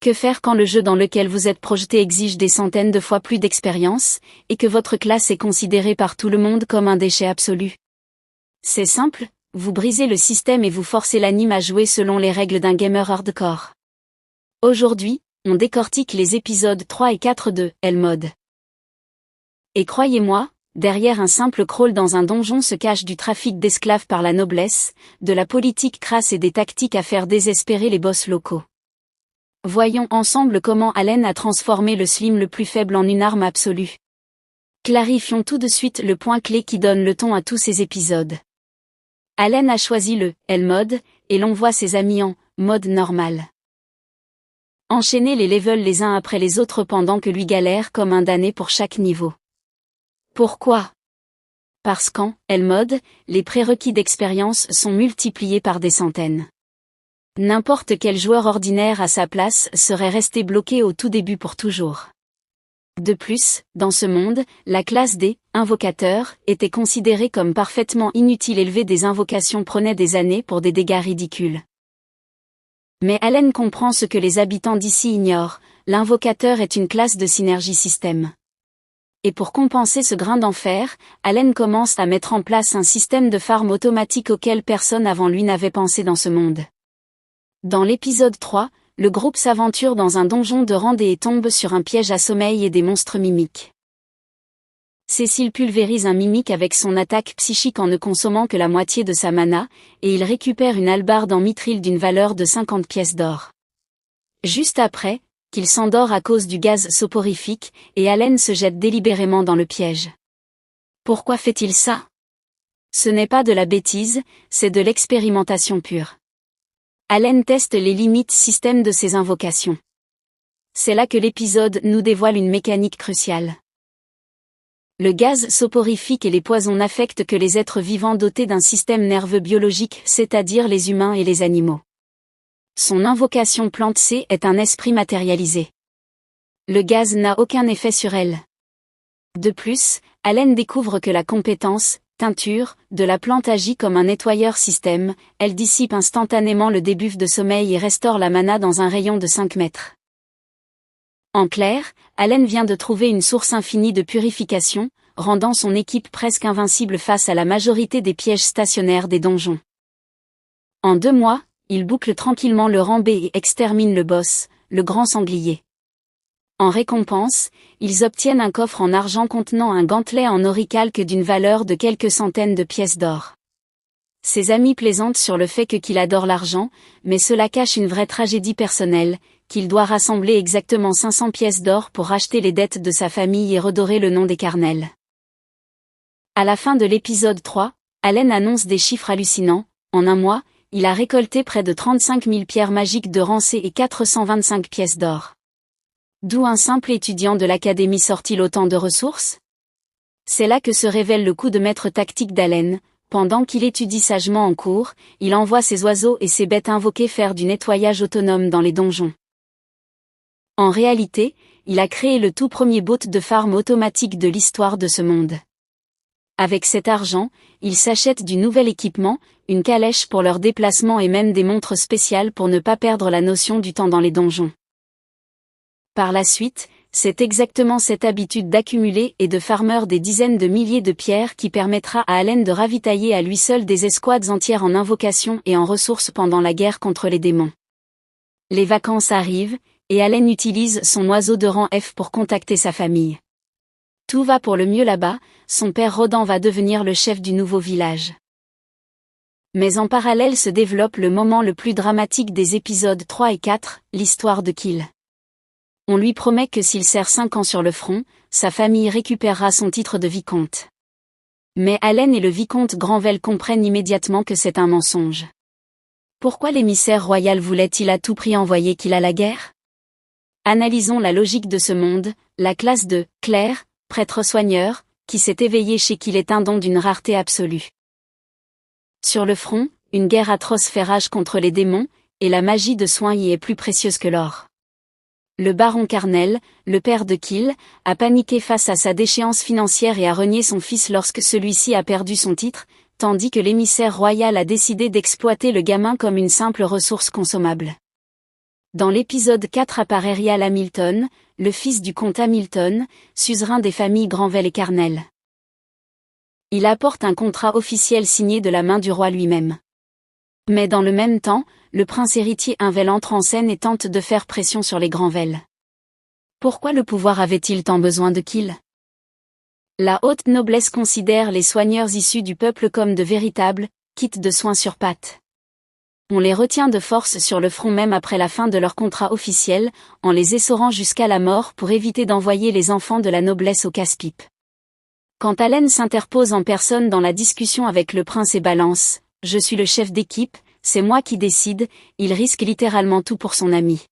Que faire quand le jeu dans lequel vous êtes projeté exige des centaines de fois plus d'expérience, et que votre classe est considérée par tout le monde comme un déchet absolu? C'est simple, vous brisez le système et vous forcez l'anime à jouer selon les règles d'un gamer hardcore. Aujourd'hui, on décortique les épisodes 3 et 4 de L-Mode. Et croyez-moi, derrière un simple crawl dans un donjon se cache du trafic d'esclaves par la noblesse, de la politique crasse et des tactiques à faire désespérer les boss locaux. Voyons ensemble comment Allen a transformé le slim le plus faible en une arme absolue. Clarifions tout de suite le point clé qui donne le ton à tous ces épisodes. Allen a choisi le L-Mode, et l'on voit ses amis en mode normal. Enchaîner les levels les uns après les autres pendant que lui galère comme un damné pour chaque niveau. Pourquoi? Parce qu'en L-Mode, les prérequis d'expérience sont multipliés par des centaines. N'importe quel joueur ordinaire à sa place serait resté bloqué au tout début pour toujours. De plus, dans ce monde, la classe des invocateurs était considérée comme parfaitement inutile. Élever des invocations prenait des années pour des dégâts ridicules. Mais Allen comprend ce que les habitants d'ici ignorent, l'invocateur est une classe de synergie système. Et pour compenser ce grain d'enfer, Allen commence à mettre en place un système de farm automatique auquel personne avant lui n'avait pensé dans ce monde. Dans l'épisode 3, le groupe s'aventure dans un donjon de Randé et tombe sur un piège à sommeil et des monstres mimiques. Cécile pulvérise un mimique avec son attaque psychique en ne consommant que la moitié de sa mana, et il récupère une hallebarde en mithril d'une valeur de 50 pièces d'or. Juste après, qu'il s'endort à cause du gaz soporifique, et Allen se jette délibérément dans le piège. Pourquoi fait-il ça? Ce n'est pas de la bêtise, c'est de l'expérimentation pure. Allen teste les limites système de ses invocations. C'est là que l'épisode nous dévoile une mécanique cruciale. Le gaz soporifique et les poisons n'affectent que les êtres vivants dotés d'un système nerveux biologique, c'est-à-dire les humains et les animaux. Son invocation plante C est un esprit matérialisé. Le gaz n'a aucun effet sur elle. De plus, Allen découvre que la compétence teinture de la plante agit comme un nettoyeur système, elle dissipe instantanément le debuff de sommeil et restaure la mana dans un rayon de 5 mètres. En clair, Allen vient de trouver une source infinie de purification, rendant son équipe presque invincible face à la majorité des pièges stationnaires des donjons. En 2 mois, il boucle tranquillement le rang B et extermine le boss, le grand sanglier. En récompense, ils obtiennent un coffre en argent contenant un gantelet en auricalque d'une valeur de quelques centaines de pièces d'or. Ses amis plaisantent sur le fait qu'il adore l'argent, mais cela cache une vraie tragédie personnelle, qu'il doit rassembler exactement 500 pièces d'or pour racheter les dettes de sa famille et redorer le nom des Carnels. À la fin de l'épisode 3, Allen annonce des chiffres hallucinants. En 1 mois, il a récolté près de 35 000 pierres magiques de rang C et 425 pièces d'or. D'où un simple étudiant de l'académie sort-il autant de ressources? C'est là que se révèle le coup de maître tactique d'Allen. Pendant qu'il étudie sagement en cours, il envoie ses oiseaux et ses bêtes invoquées faire du nettoyage autonome dans les donjons. En réalité, il a créé le tout premier bot de farm automatique de l'histoire de ce monde. Avec cet argent, il s'achète du nouvel équipement, une calèche pour leur déplacement et même des montres spéciales pour ne pas perdre la notion du temps dans les donjons. Par la suite, c'est exactement cette habitude d'accumuler et de farmer des dizaines de milliers de pierres qui permettra à Allen de ravitailler à lui seul des escouades entières en invocations et en ressources pendant la guerre contre les démons. Les vacances arrivent, et Allen utilise son oiseau de rang F pour contacter sa famille. Tout va pour le mieux là-bas, son père Rodan va devenir le chef du nouveau village. Mais en parallèle se développe le moment le plus dramatique des épisodes 3 et 4, l'histoire de Kill. On lui promet que s'il sert 5 ans sur le front, sa famille récupérera son titre de vicomte. Mais Allen et le vicomte Granvelle comprennent immédiatement que c'est un mensonge. Pourquoi l'émissaire royal voulait-il à tout prix envoyer Kill à la guerre? Analysons la logique de ce monde. La classe de Claire, prêtre soigneur, qui s'est éveillée chez Kill est un don d'une rareté absolue. Sur le front, une guerre atroce fait rage contre les démons, et la magie de soin y est plus précieuse que l'or. Le baron Carnel, le père de Kill, a paniqué face à sa déchéance financière et a renié son fils lorsque celui-ci a perdu son titre, tandis que l'émissaire royal a décidé d'exploiter le gamin comme une simple ressource consommable. Dans l'épisode 4 apparaît Rial Hamilton, le fils du comte Hamilton, suzerain des familles Granvelle et Carnel. Il apporte un contrat officiel signé de la main du roi lui-même. Mais dans le même temps, le prince héritier Hinvel entre en scène et tente de faire pression sur les Granvelle. Pourquoi le pouvoir avait-il tant besoin de qu'il? La haute noblesse considère les soigneurs issus du peuple comme de véritables kits de soins sur pattes. On les retient de force sur le front même après la fin de leur contrat officiel, en les essorant jusqu'à la mort pour éviter d'envoyer les enfants de la noblesse au casse-pipe. Quand Allen s'interpose en personne dans la discussion avec le prince et balance « Je suis le chef d'équipe, c'est moi qui décide », il risque littéralement tout pour son ami.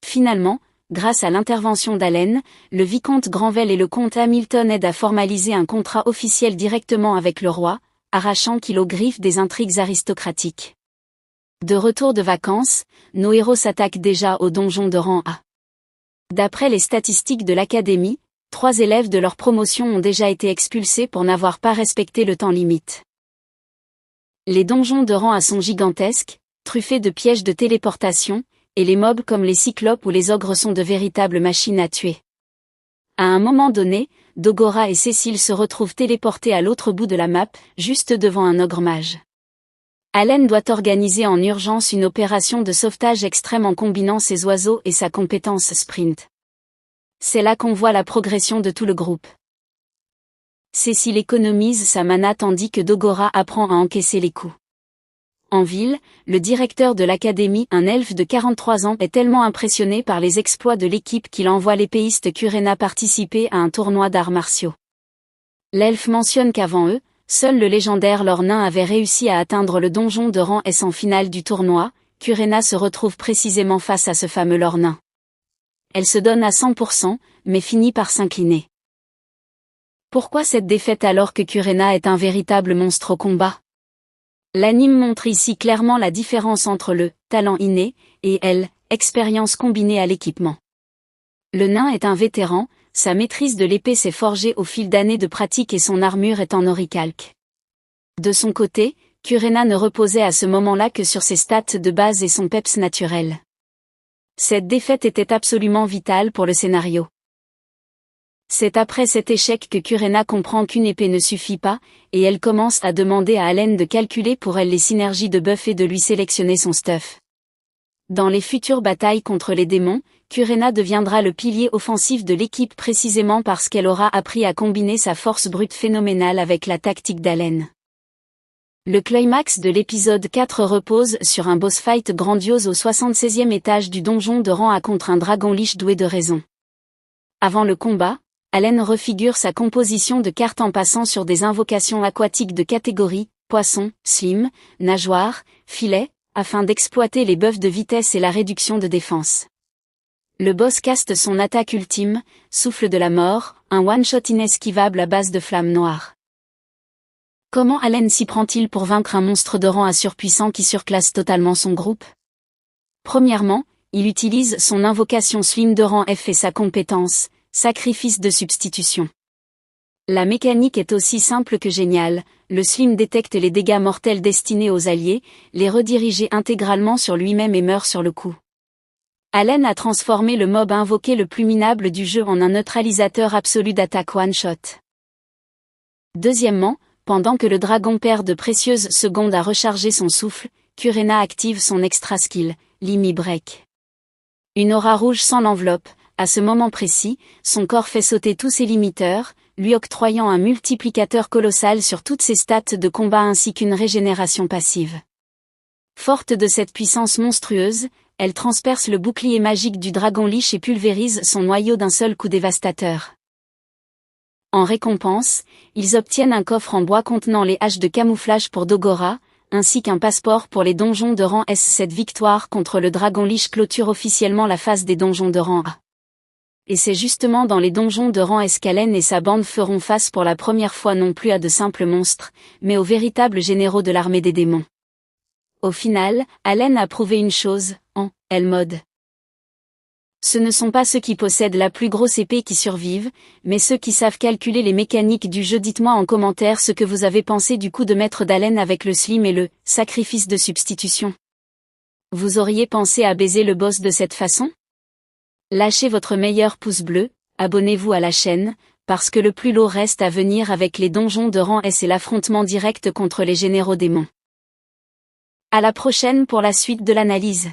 Finalement, grâce à l'intervention d'Allen, le vicomte Granvelle et le comte Hamilton aident à formaliser un contrat officiel directement avec le roi, arrachant qu'il aux griffes des intrigues aristocratiques. De retour de vacances, nos héros s'attaquent déjà au donjon de rang A. D'après les statistiques de l'Académie, 3 élèves de leur promotion ont déjà été expulsés pour n'avoir pas respecté le temps limite. Les donjons de rang A sont gigantesques, truffés de pièges de téléportation, et les mobs comme les cyclopes ou les ogres sont de véritables machines à tuer. À un moment donné, Dogora et Cécile se retrouvent téléportés à l'autre bout de la map, juste devant un ogre mage. Allen doit organiser en urgence une opération de sauvetage extrême en combinant ses oiseaux et sa compétence sprint. C'est là qu'on voit la progression de tout le groupe. Cécile économise sa mana tandis que Dogora apprend à encaisser les coups. En ville, le directeur de l'académie, un elfe de 43 ans, est tellement impressionné par les exploits de l'équipe qu'il envoie l'épéiste Kurena participer à un tournoi d'arts martiaux. L'elfe mentionne qu'avant eux, seul le légendaire Lord Nain avait réussi à atteindre le donjon de rang S en finale du tournoi. Kurena se retrouve précisément face à ce fameux Lord Nain. Elle se donne à 100%, mais finit par s'incliner. Pourquoi cette défaite alors que Kurena est un véritable monstre au combat? L'anime montre ici clairement la différence entre le « talent inné » et « expérience combinée à l'équipement ». Le nain est un vétéran, sa maîtrise de l'épée s'est forgée au fil d'années de pratique et son armure est en oricalque. De son côté, Kurena ne reposait à ce moment-là que sur ses stats de base et son peps naturel. Cette défaite était absolument vitale pour le scénario. C'est après cet échec que Kurena comprend qu'une épée ne suffit pas, et elle commence à demander à Allen de calculer pour elle les synergies de buff et de lui sélectionner son stuff. Dans les futures batailles contre les démons, Kurena deviendra le pilier offensif de l'équipe précisément parce qu'elle aura appris à combiner sa force brute phénoménale avec la tactique d'Allen. Le climax de l'épisode 4 repose sur un boss fight grandiose au 76e étage du donjon de rang A contre un dragon liche doué de raison. Avant le combat, Allen refigure sa composition de cartes en passant sur des invocations aquatiques de catégorie poisson, slim, nageoire, filet, afin d'exploiter les buffs de vitesse et la réduction de défense. Le boss caste son attaque ultime, souffle de la mort, un one-shot inesquivable à base de flammes noires. Comment Allen s'y prend-il pour vaincre un monstre de rang A surpuissant qui surclasse totalement son groupe? Premièrement, il utilise son invocation slim de rang F et sa compétence, sacrifice de substitution. La mécanique est aussi simple que géniale, le slim détecte les dégâts mortels destinés aux alliés, les redirige intégralement sur lui-même et meurt sur le coup. Allen a transformé le mob invoqué le plus minable du jeu en un neutralisateur absolu d'attaque one-shot. Deuxièmement, pendant que le dragon perd de précieuses secondes à recharger son souffle, Kurena active son extra skill, Limi Break. Une aura rouge sans l'enveloppe, à ce moment précis, son corps fait sauter tous ses limiteurs, lui octroyant un multiplicateur colossal sur toutes ses stats de combat ainsi qu'une régénération passive. Forte de cette puissance monstrueuse, elle transperce le bouclier magique du dragon liche et pulvérise son noyau d'un seul coup dévastateur. En récompense, ils obtiennent un coffre en bois contenant les haches de camouflage pour Dogora, ainsi qu'un passeport pour les donjons de rang S. Cette victoire contre le dragon liche clôture officiellement la phase des donjons de rang A. Et c'est justement dans les donjons de rang S qu'Allen et sa bande feront face pour la première fois non plus à de simples monstres, mais aux véritables généraux de l'armée des démons. Au final, Allen a prouvé une chose, en L-mode. Ce ne sont pas ceux qui possèdent la plus grosse épée qui survivent, mais ceux qui savent calculer les mécaniques du jeu. Dites-moi en commentaire ce que vous avez pensé du coup de maître d'Allen avec le slim et le sacrifice de substitution. Vous auriez pensé à baiser le boss de cette façon? Lâchez votre meilleur pouce bleu, abonnez-vous à la chaîne, parce que le plus lourd reste à venir avec les donjons de rang S et l'affrontement direct contre les généraux démons. À la prochaine pour la suite de l'analyse.